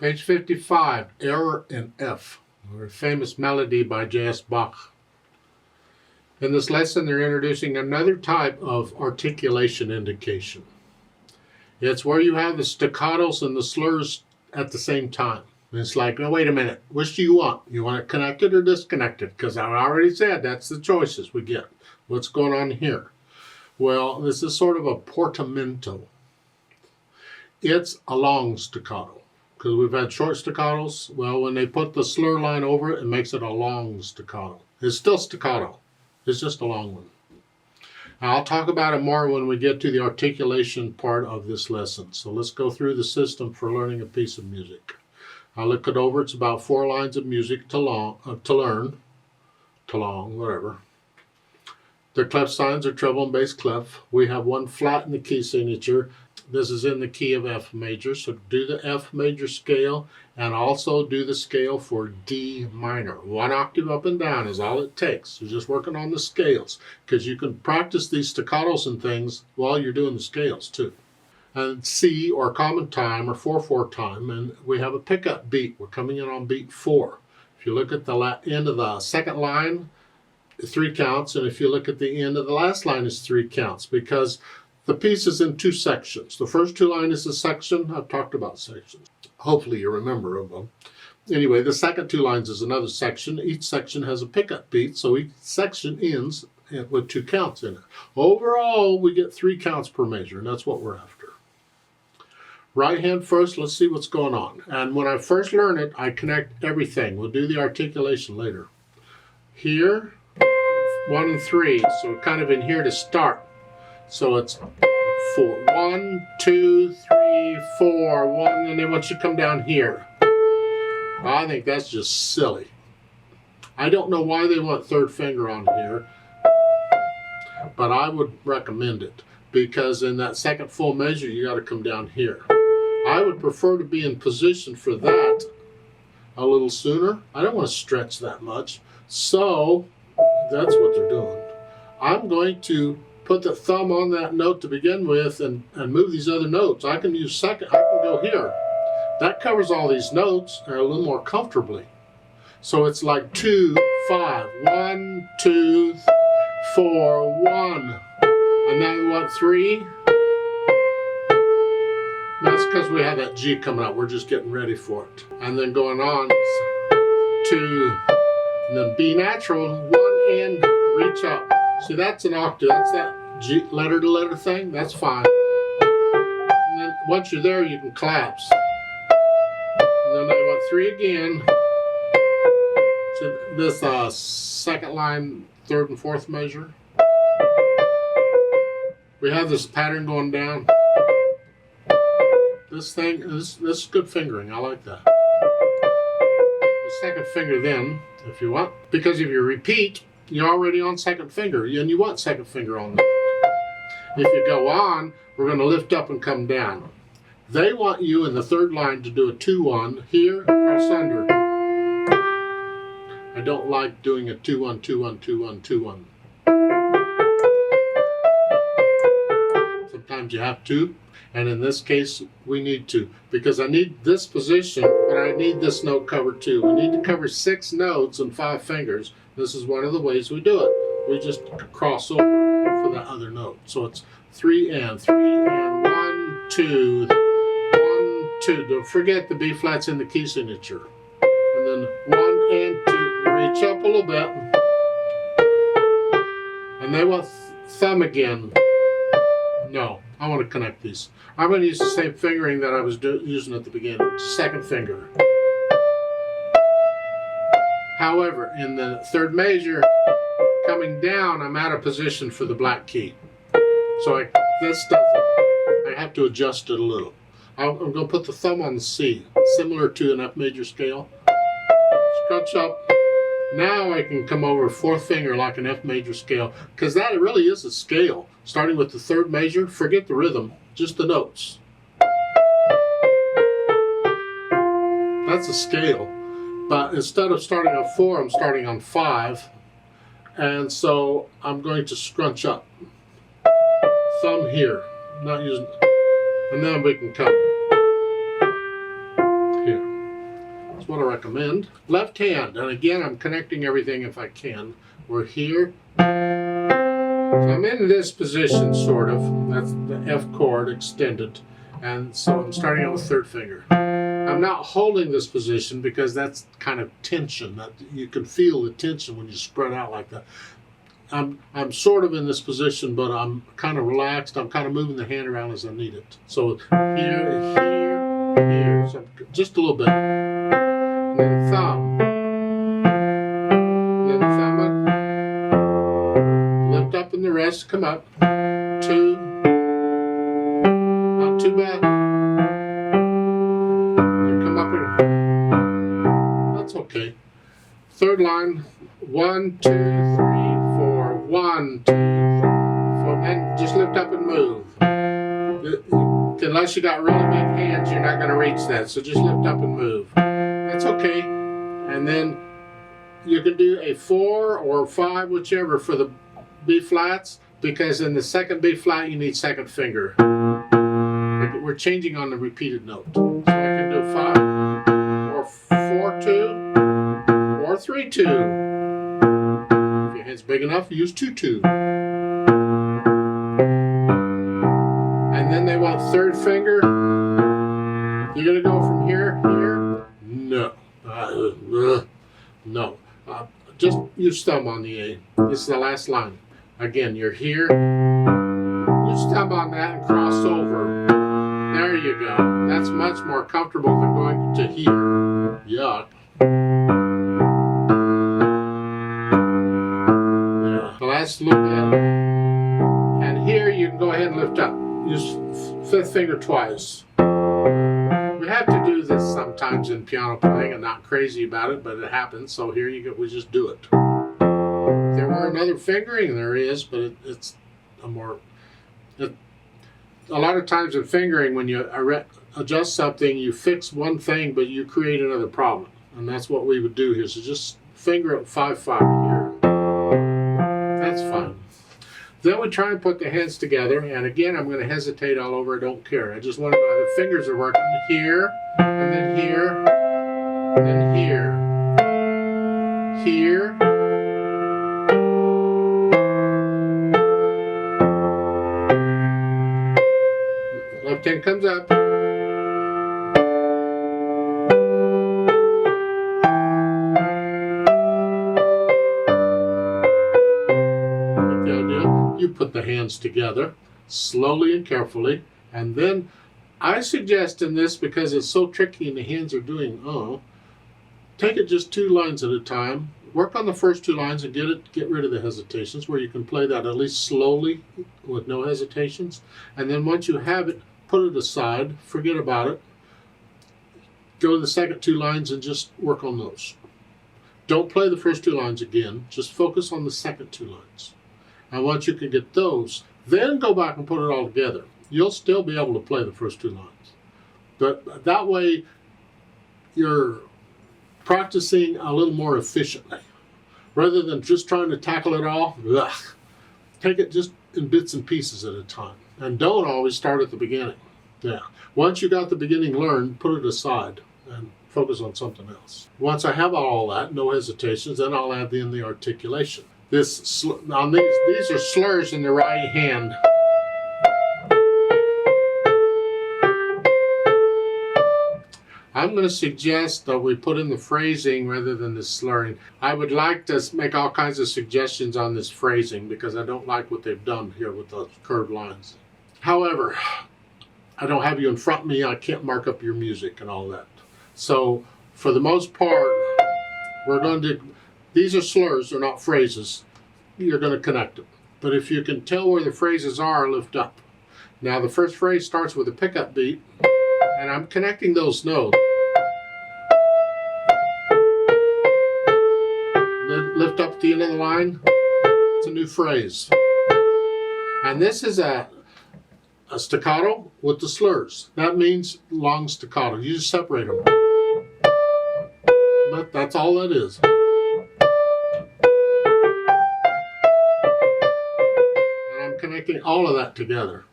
Page 55, Error in F, a famous melody by J.S. Bach. In this lesson, they're introducing another type of articulation indication. It's where you have the staccatos and the slurs at the same time. And it's like, oh, wait a minute, which do you want? You want it connected or disconnected? Because I already said that's the choices we get. What's going on here? Well, this is sort of a portamento. It's a long staccato. Because we've had short staccatos. Well, when they put the slur line over it, it makes it a long staccato. It's still staccato. It's just a long one. I'll talk about it more when we get to the articulation part of this lesson. So let's go through the system for learning a piece of music. I'll look it over. It's about 4 lines of music to long, whatever. The clef signs are treble and bass clef. We have one flat in the key signature. This is in the key of F major, so do the F major scale and also do the scale for D minor. 1 octave up and down is all it takes. So just working on the scales, because you can practice these staccatos and things while you're doing the scales too. And C, or common time, or 4/4 time, and we have a pickup beat. We're coming in on beat 4. If you look at the end of the second line, 3 counts, and if you look at the end of the last line, it's 3 counts, because the piece is in 2 sections. The first 2 lines is a section. I've talked about sections. Hopefully you remember of them. Anyway, the second 2 lines is another section. Each section has a pickup beat, so each section ends with 2 counts in it. Overall, we get 3 counts per measure, and that's what we're after. Right hand first, let's see what's going on. And when I first learn it, I connect everything. We'll do the articulation later. Here, 1 and 3, so kind of in here to start. So it's 4, 1, 2, 3, 4, 1, and then once you come down here, I think that's just silly. I don't know why they want 3rd finger on here, but I would recommend it, because in that second full measure, you got to come down here. I would prefer to be in position for that a little sooner. I don't want to stretch that much, so that's what they're doing. I'm going to put the thumb on that note to begin with and move these other notes. I can use second, I can go here. That covers all these notes a little more comfortably. So it's like 2, 5, 1, 2, 4, 1. And now we want 3. That's because we have that G coming up. We're just getting ready for it. And then going on, 2, and then B natural, 1 and reach up. See, that's an octave. That's that G letter to letter thing. That's fine. And then once you're there, you can collapse. And then I want 3 again. So this second line, 3rd and 4th measure. We have this pattern going down. This thing, this is good fingering. I like that. The second finger then, if you want, because if you repeat, you're already on second finger, and you want second finger on that. If you go on, we're going to lift up and come down. They want you in the 3rd line to do a 2-1 here, press under. I don't like doing a 2-1, 2-1, 2-1, 2-1. Sometimes you have to, and in this case, we need to, because I need this position, but I need this note covered too. We need to cover 6 notes and 5 fingers. This is one of the ways we do it. We just cross over for that other note. So it's 3 and 1, 2, 1, 2. Don't forget the B flat's in the key signature. And then 1 and 2. Reach up a little bit. And they want thumb again. No, I want to connect these. I'm going to use the same fingering that I was using at the beginning. 2nd finger. However, in the 3rd measure, coming down, I'm out of position for the black key. So I have to adjust it a little. I'm going to put the thumb on the C, similar to an F major scale. Scrunch up. Now I can come over 4th finger like an F major scale, because that really is a scale. Starting with the 3rd measure, forget the rhythm, just the notes. That's a scale. But instead of starting on 4, I'm starting on 5. And so I'm going to scrunch up. Thumb here. Not using, and then we can come here. what I recommend. Left hand, and again, I'm connecting everything if I can. We're here. So I'm in this position, sort of. That's the F chord extended. And so I'm starting out with third finger. I'm not holding this position because that's kind of tension. You can feel the tension when you spread out like that. I'm sort of in this position, but I'm kind of relaxed. I'm kind of moving the hand around as I need it. So here, here, so just a little bit. And then thumb. And then thumb up. Lift up and the rest come up. 2. Not too bad. Then come up and that's okay. Third line. 1, 2, 3, 4. 1, 2, 3, 4. And just lift up and move. Unless you got really big hands, you're not going to reach that. So just lift up and move. That's okay. And then you can do a 4 or 5, whichever, for the B flats, because in the second B flat you need second finger. We're changing on the repeated note. So I can do 5 or 4-2 or 3-2. If your hand's big enough, use 2-2. And then they want third finger. You're going to go from here, here. No. No. Just use thumb on the A. This is the last line. Again, you're here. Use thumb on that and cross over. There you go. That's much more comfortable than going to here. Yuck. Yeah. The last little bit. And here you can go ahead and lift up. Use fifth finger twice. We have to do this sometimes in piano playing. I'm not crazy about it, but it happens. So here you go. We just do it. If there were another fingering, there is, but it's a more. A lot of times in fingering, when you adjust something, you fix one thing, but you create another problem, and that's what we would do here. So just finger at 5-5 here. That's fine. Then we try and put the hands together, and again, I'm going to hesitate all over. I don't care. I just want to know the fingers are working here, and then here, and then here, here. Left hand comes up. You put the hands together slowly and carefully, and then I suggest in this, because it's so tricky and the hands are doing take it just 2 lines at a time. Work on the first 2 lines and get rid of the hesitations, where you can play that at least slowly with no hesitations. And then once you have it, put it aside, forget about it. Go to the second 2 lines and just work on those. Don't play the first 2 lines again. Just focus on the second 2 lines. And once you can get those, then go back and put it all together. You'll still be able to play the first 2 lines. But that way, you're practicing a little more efficiently. Rather than just trying to tackle it all, take it just in bits and pieces at a time. And don't always start at the beginning. Yeah. Once you got the beginning learned, put it aside and focus on something else. Once I have all that, no hesitations, then I'll add in the articulation. These are slurs in the right hand. I'm going to suggest that we put in the phrasing rather than the slurring. I would like to make all kinds of suggestions on this phrasing because I don't like what they've done here with the curved lines. However, I don't have you in front of me. I can't mark up your music and all that. So for the most part, we're going to, these are slurs, they're not phrases. You're going to connect them. But if you can tell where the phrases are, lift up. Now the first phrase starts with a pickup beat, and I'm connecting those notes. Lift up at the end of the line. It's a new phrase. And this is a staccato with the slurs. That means long staccato. You just separate them. That's all that is. And I'm connecting all of that together.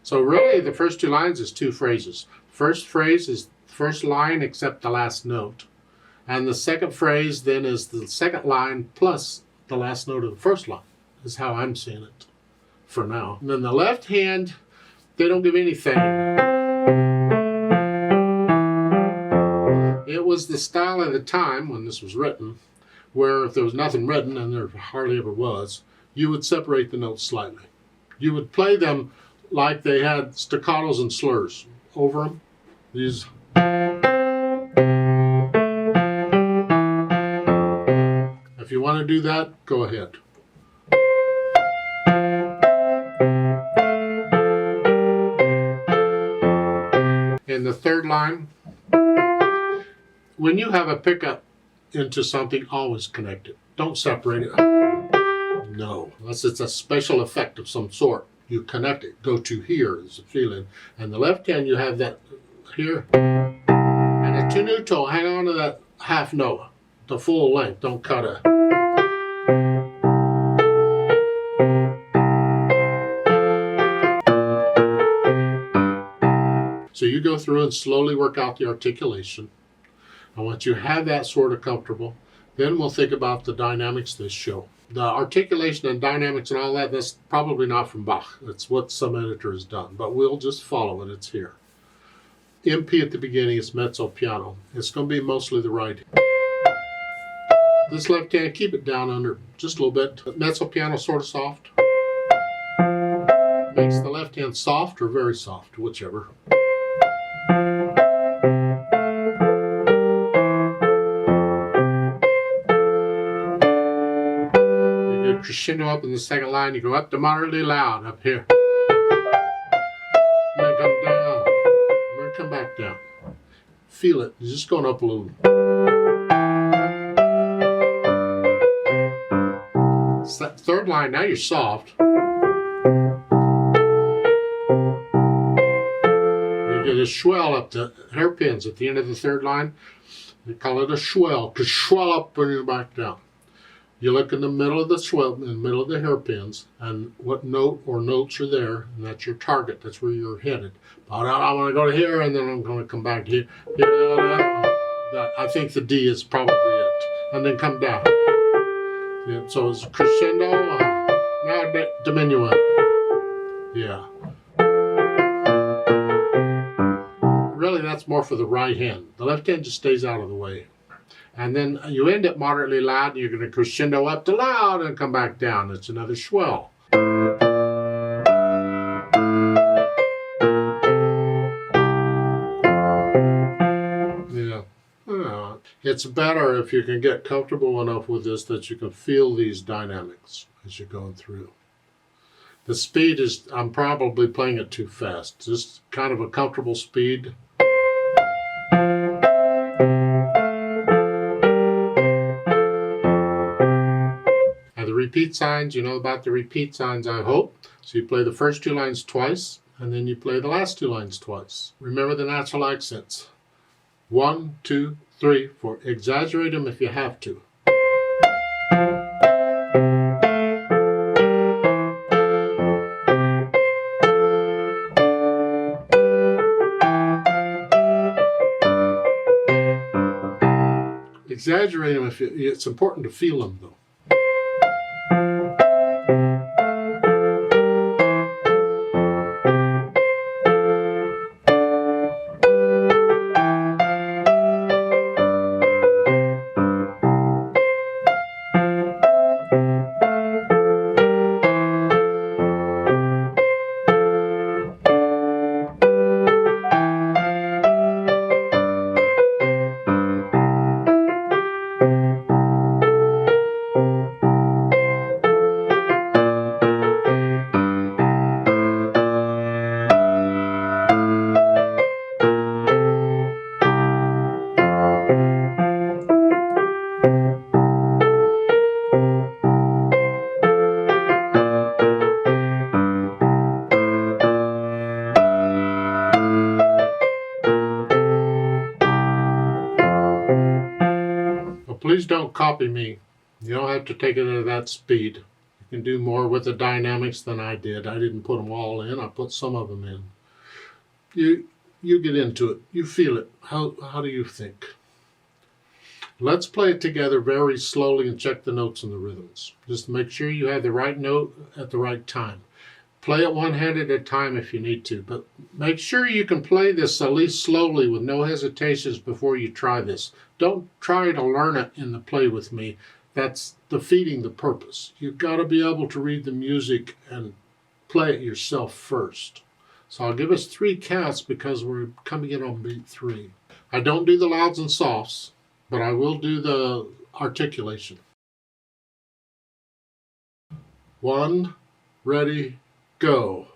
So really the first 2 lines is 2 phrases. First phrase is the first line except the last note. And the second phrase then is the second line plus the last note of the first line, is how I'm seeing it for now. And then the left hand, they don't give anything. It was the style at the time when this was written, where if there was nothing written, and there hardly ever was, you would separate the notes slightly. You would play them like they had staccatos and slurs over them. These. If you want to do that, go ahead. In the third line, when you have a pickup into something, always connect it. Don't separate it. No, unless it's a special effect of some sort. You connect it. Go to here is the feeling. And the left hand, you have that here. And a tenuto, hang on to that half note, the full length. Don't cut it. So you go through and slowly work out the articulation. And once you have that sort of comfortable, then we'll think about the dynamics of this show. The articulation and dynamics and all that, that's probably not from Bach. It's what some editor has done, but we'll just follow it. It's here. MP at the beginning is mezzo piano. It's going to be mostly the right. This left hand, keep it down under just a little bit. Mezzo piano sort of soft. Makes the left hand soft or very soft, whichever. Crescendo up in the second line, you go up to moderately loud up here. And then come down. And then come back down. Feel it. You're just going up a little. Third line, now you're soft. You get a swell up the hairpins at the end of the third line. They call it a swell, because swell up when you're back down. You look in the middle of the swell, in the middle of the hairpins, and what note or notes are there, and that's your target. That's where you're headed. But I want to go to here, and then I'm going to come back here. I think the D is probably it. And then come down. Yeah, so it's crescendo, now diminuendo. Yeah. Really, that's more for the right hand. The left hand just stays out of the way. And then you end it moderately loud, and you're going to crescendo up to loud and come back down. It's another swell. Yeah. It's better if you can get comfortable enough with this that you can feel these dynamics as you're going through. The speed is, I'm probably playing it too fast. Just kind of a comfortable speed. Repeat signs, you know about the repeat signs, I hope. So you play the first two lines twice, and then you play the last two lines twice. Remember the natural accents. 1, 2, 3, 4. Exaggerate them if you have to. Exaggerate them if it's important to feel them, though. Please don't copy me. You don't have to take it at that speed. You can do more with the dynamics than I did. I didn't put them all in. I put some of them in. You get into it. You feel it. How do you think? Let's play it together very slowly and check the notes and the rhythms. Just make sure you have the right note at the right time. Play it one hand at a time if you need to, but make sure you can play this at least slowly with no hesitations before you try this. Don't try to learn it in the play with me. That's defeating the purpose. You've got to be able to read the music and play it yourself first. So I'll give us 3 counts because we're coming in on beat 3. I don't do the louds and softs, but I will do the articulation. 1, ready, go.